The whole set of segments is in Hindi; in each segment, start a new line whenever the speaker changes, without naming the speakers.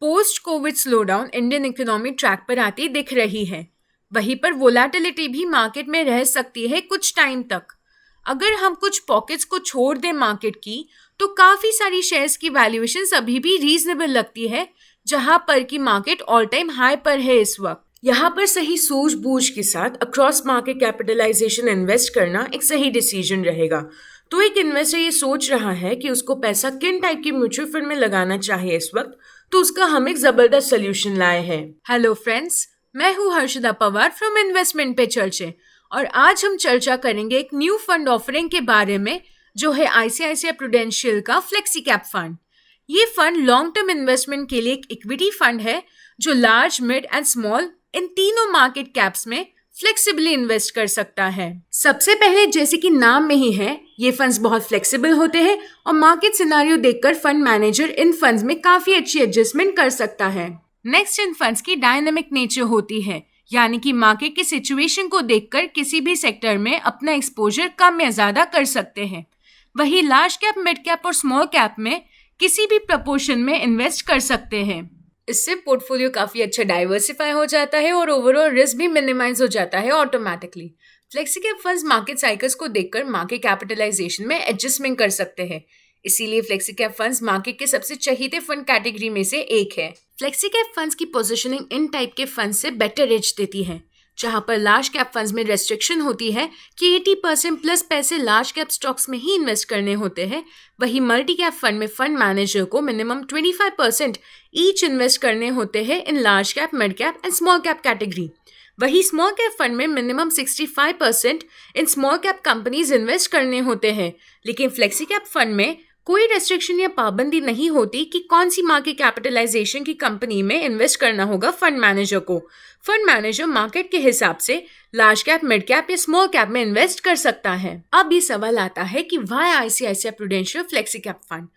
Post Covid slowdown Indian economy track पर आती दिख रही है। वहीं पर वोलेटिलिटी भी मार्केट में रह सकती है कुछ टाइम तक। अगर हम कुछ पॉकेट्स को छोड़ दें मार्केट की, तो काफी सारी शेयर्स की वैल्यूएशंस अभी भी रीजनेबल लगती है, जहां पर की मार्केट ऑल टाइम हाई पर है इस वक्त। यहाँ पर सही सूझबूझ के साथ अक्रॉस मार्केट कैपिटलाइजेशन इन्वेस्ट करना एक सही डिसीजन रहेगा। तो एक इन्वेस्टर ये सोच रहा है कि उसको पैसा किन टाइप की म्यूचुअल फंड में लगाना चाहिए इस वक्त, तो उसका हम एक जबरदस्त सोल्यूशन लाए हैं। हेलो फ्रेंड्स, मैं हूँ हर्षदा पवार फ्रॉम इन्वेस्टमेंट पे चर्चे, और आज हम चर्चा करेंगे एक न्यू फंड ऑफरिंग के बारे में, जो है आईसीआईसीआई प्रूडेंशियल का फ्लेक्सी कैप फंड। ये फंड लॉन्ग टर्म इन्वेस्टमेंट के लिए एक इक्विटी फंड है जो large, mid and small in तीनों मार्केट कैप्स में फ्लेक्सिबली इन्वेस्ट कर सकता है। सबसे पहले, जैसे कि नाम में ही है, ये फंड्स बहुत फ्लेक्सिबल होते हैं और मार्केट सिनारियो देखकर फंड मैनेजर इन फंड्स में काफी अच्छी एडजस्टमेंट कर सकता है। नेक्स्ट, इन फंड्स की डायनामिक नेचर होती है, यानी कि मार्केट की सिचुएशन को देखकर किसी भी सेक्टर में अपना एक्सपोजर कम या ज्यादा कर सकते हैं। वही लार्ज कैप, मिड कैप और स्मॉल कैप में किसी भी प्रपोर्शन में इन्वेस्ट कर सकते हैं। इससे पोर्टफोलियो काफी अच्छा डाइवर्सिफाई हो जाता है और ओवरऑल रिस्क भी मिनिमाइज हो जाता है automatically. Flexi cap funds market cycles को देखकर मार्केट कैपिटलाइजेशन में एडजस्टमेंट कर सकते हैं, इसीलिए फ्लेक्सी कैप फंड्स मार्केट के सबसे चहीते फंड कैटेगरी में से एक है। फ्लेक्सी कैप फंड्स की पोजीशनिंग इन टाइप के फंड्स से बेटर एज देती है, जहां पर लार्ज कैप फंड्स में रेस्ट्रिक्शन होती है कि 80% प्लस पैसे लार्ज कैप स्टॉक्स में ही इन्वेस्ट करने होते हैं। वही मल्टी कैप फंड में फंड मैनेजर को मिनिमम 25% ईच इन्वेस्ट करने होते हैं in large cap, mid cap and small cap category. वही स्मॉल कैप फंड में minimum 65% in small cap companies invest करने होते हैं, लेकिन फ्लेक्सी कैप फंड में कोई रेस्ट्रिक्शन या पाबंदी नहीं होती कि कौन सी मार्केट कैपिटलाइजेशन की कंपनी में इन्वेस्ट करना होगा फंड मैनेजर को। फंड मैनेजर मार्केट के हिसाब से लार्ज कैप, मिड कैप या स्मॉल कैप में इन्वेस्ट कर सकता है। अब ये सवाल आता है कि why ICICI Prudential flexi cap fund.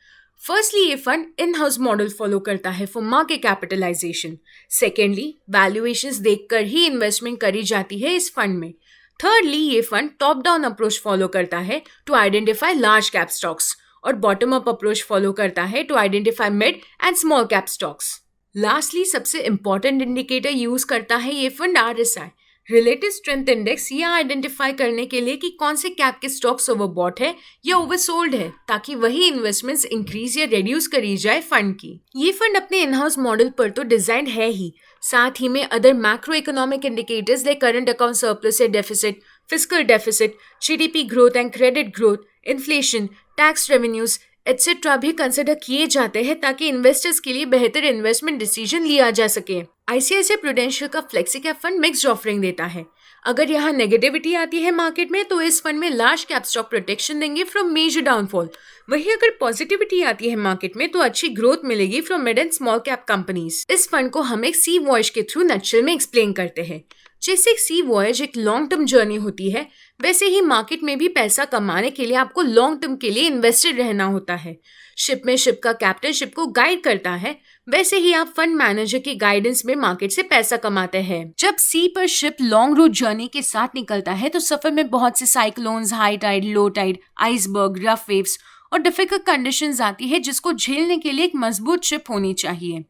Firstly, ये fund in house model follow करता है for market capitalisation. Secondly, valuations देखकर ही इन्वेस्टमेंट करी जाती है इस फंड में। थर्डली, ये fund top down approach follow करता है to identify large cap stocks, और बॉटम अप अप्रोच फॉलो करता है to identify mid and small cap stocks. Lastly, सबसे इंपॉर्टेंट इंडिकेटर यूज करता है ये fund RSI, relative strength index, यह आइडेंटिफाई करने के लिए कि कौन से कैप के स्टॉक्स ओवरबॉट है या ओवरसोल्ड है, ताकि वही इन्वेस्टमेंट्स इंक्रीज या रिड्यूस करी जाए फंड की। ये फंड अपने इन हाउस मॉडल पर तो डिजाइन है ही, साथ ही में other macro economic indicators like current account surplus या deficit, fiscal deficit, GDP growth and credit growth, inflation, tax revenues etcetera भी कंसिडर किए जाते हैं, ताकि इन्वेस्टर्स के लिए बेहतर इन्वेस्टमेंट डिसीजन लिया जा सके। आईसीआईसीआई प्रूडेंशियल का flexi cap fund mixed offering देता है। अगर यहाँ नेगेटिविटी आती है मार्केट में, तो इस फंड में लार्ज कैप स्टॉक प्रोटेक्शन देंगे फ्रॉम मेजर डाउनफॉल। वहीं अगर पॉजिटिविटी आती है मार्केट में, तो अच्छी ग्रोथ मिलेगी from mid and small cap companies. इस फंड को हम एक सी वॉयज के थ्रू नटशेल में एक्सप्लेन करते हैं। जैसे सी वॉयज एक लॉन्ग टर्म जर्नी होती है, वैसे ही मार्केट में भी पैसा कमाने के लिए आपको लॉन्ग टर्म के लिए इन्वेस्टेड रहना होता है। शिप में शिप का कैप्टन शिप को गाइड करता है, वैसे ही आप फंड मैनेजर की गाइडेंस में मार्केट से पैसा कमाते हैं। जब सी पर शिप लॉन्ग रूट जर्नी के साथ निकलता है, तो सफर में बहुत से cyclones, high tide, low tide, iceberg, rough waves और डिफिकल्ट कंडीशंस आती है, जिसको झेलने के लिए एक मजबूत शिप होनी चाहिए।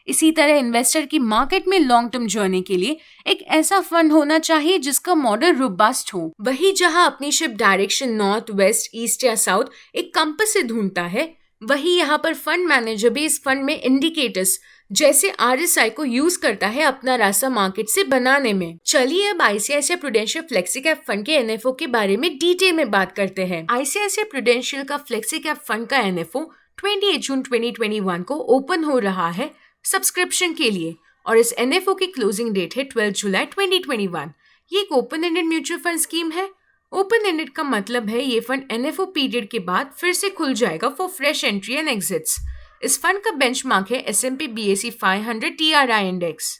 इसी तरह इन्वेस्टर की मार्केट में लॉन्ग टर्म जर्नी के लिए एक ऐसा फंड होना चाहिए जिसका मॉडल रोबस्ट हो। वही जहां अपनी ship direction north, west, east या साउथ एक कंपास से ढूंढता है, वही यहाँ पर फंड मैनेजर भी इस फंड में इंडिकेटर्स जैसे आरएसआई को यूज करता है अपना रास्ता मार्केट से बनाने में। चलिए अब ICICI Prudential flexi cap fund के एनएफओ के बारे में डिटेल में बात करते हैं। आईसीआईसीआई प्रूडेंशियल का फ्लेक्सी कैप फंड का एनएफओ 28 जून 2021 को ओपन हो रहा है सब्सक्रिप्शन के लिए, और इस एनएफओ की क्लोजिंग डेट है 12 जुलाई 2021। ये एक open ended mutual fund scheme है। ओपन एंडेड का मतलब है ये फंड एनएफओ पीरियड के बाद फिर से खुल जाएगा for fresh entry and exits. इस फंड का बेंचमार्क है S&P BSE 500 TRI index.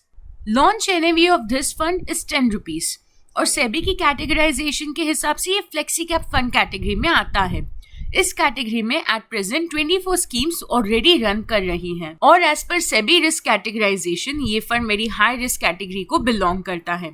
Launch NAV of this fund is 10 rupees, और सेबी की कैटेगराइजेशन के हिसाब से ये फ्लेक्सी कैप फंड कैटेगरी में आता है। इस कैटेगरी में at present 24 schemes already run कर रही हैं, और as per SEBI risk categorization ये फंड मेरी हाई रिस्क कैटेगरी को बिलोंग करता है।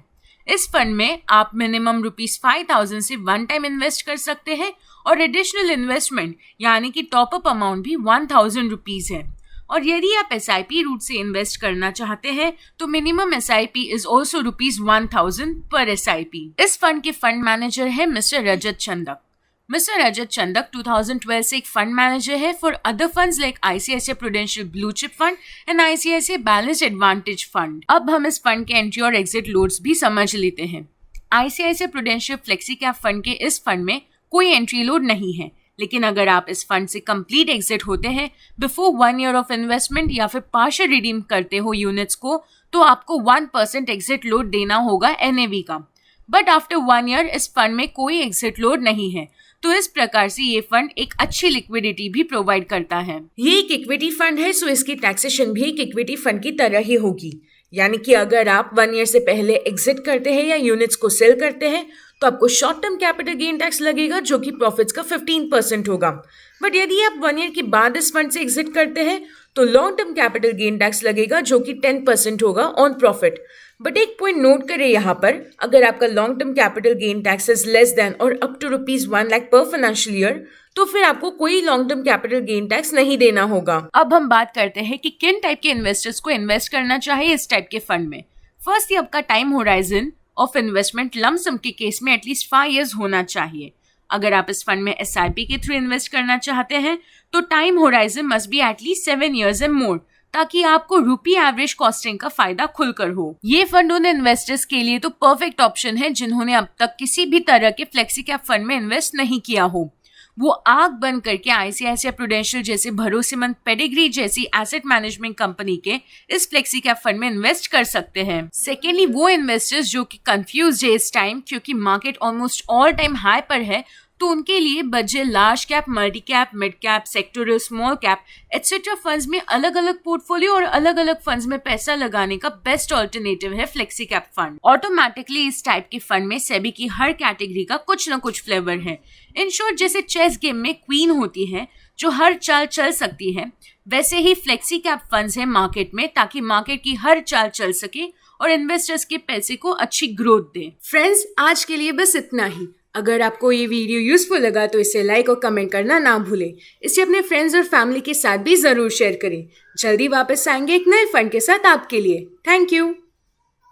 इस फंड में आप मिनिमम ₹5,000 से वन टाइम इन्वेस्ट कर सकते हैं, और एडिशनल इन्वेस्टमेंट यानी कि टॉप अप अमाउंट भी ₹1,000 है। और यदि आप SIP रूट से इन्वेस्ट करना चाहते हैं तो मिनिमम SIP इज ऑल्सो ₹1000 पर SIP। इस फंड के फंड मैनेजर है मिस्टर रजत चंदक। मिस्टर रजत चंदक 2012 से एक फंड मैनेजर है for other funds like ICICI prudential blue chip fund and ICICI balanced advantage fund. अब हम इस फंड के एंट्री और एग्जिट लोड्स भी समझ लेते हैं। ICICI prudential flexi cap fund के इस फंड में कोई एंट्री लोड नहीं है, लेकिन अगर आप इस फंड से कंप्लीट एग्जिट होते हैं बिफोर 1 ईयर ऑफ इन्वेस्टमेंट या फिर पार्शियल रिडीम करते हो यूनिट्स को, तो आपको 1% एग्जिट लोड देना होगा NAV का। बट आफ्टर 1 ईयर इस फंड में कोई एग्जिट लोड नहीं है, तो इस प्रकार से ये फंड एक अच्छी लिक्विडिटी भी प्रोवाइड करता है। ये एक इक्विटी फंड है, सो इसकी टैक्सेशन भी एक इक्विटी फंड की तरह ही होगी। यानी कि अगर आप 1 ईयर से पहले एग्जिट करते हैं या यूनिट्स को सेल करते हैं तो आपको short term capital gain tax लगेगा जो कि प्रॉफिट्स का 15% होगा। बट यदि आप 1 ईयर के बाद इस फंड से एग्जिट करते हैं तो long term capital gain tax लगेगा जो कि 10% होगा ऑन प्रॉफिट। बट एक पॉइंट नोट करें यहाँ पर, अगर आपका long term capital gain tax is less than और अप टू ₹1 लाख पर फाइनेंशियल ईयर, तो फिर आपको कोई long term capital gain tax नहीं देना होगा। अब हम बात करते हैं कि किन टाइप के इन्वेस्टर्स को इन्वेस्ट करना चाहिए इस टाइप के फंड में। फर्स्ट, आपका time horizon of investment lump sum के केस में एटलीस्ट 5 years होना चाहिए। अगर आप इस फंड में SIP के थ्रू इन्वेस्ट करना चाहते हैं तो time horizon must be at least 7 years and more, ताकि आपको रुपी एवरेज कॉस्टिंग का फायदा खुलकर हो। ये फंड उन इन्वेस्टर्स के लिए तो परफेक्ट ऑप्शन है जिन्होंने अब तक किसी भी तरह के फ्लेक्सी कैप फंड में इन्वेस्ट नहीं किया हो। वो आग बंद करके ICICI प्रूडेंशियल जैसे भरोसेमंद पेडिग्री जैसी एसेट मैनेजमेंट कंपनी के इस फ्लेक्सी कैप फंड में इन्वेस्ट कर सकते हैं। सेकेंडली, वो इन्वेस्टर्स जो कि कंफ्यूज है इस टाइम क्योंकि market almost all time high पर है, तो उनके लिए बचे large cap, multi cap, mid cap, sectoral, small cap etcetera funds में अलग अलग पोर्टफोलियो और अलग अलग फंड्स में पैसा लगाने का बेस्ट ऑल्टरनेटिव है फ्लेक्सी कैप फंड। ऑटोमेटिकली इस टाइप के फंड में सेबी की हर कैटेगरी का कुछ न कुछ फ्लेवर है। इन शॉर्ट, जैसे चेस गेम में क्वीन होती है जो हर चाल चल सकती है, वैसे ही फ्लेक्सी कैप फंड्स है मार्केट में, ताकि मार्केट की हर चाल चल सके और इन्वेस्टर्स के पैसे को अच्छी ग्रोथ दे। फ्रेंड्स, आज के लिए बस इतना ही। अगर आपको ये वीडियो यूजफुल लगा तो इसे लाइक और कमेंट करना ना भूलें। इसे अपने फ्रेंड्स और फैमिली के साथ भी जरूर शेयर करें। जल्दी वापस आएंगे एक नए फंड के साथ आपके लिए। Thank you.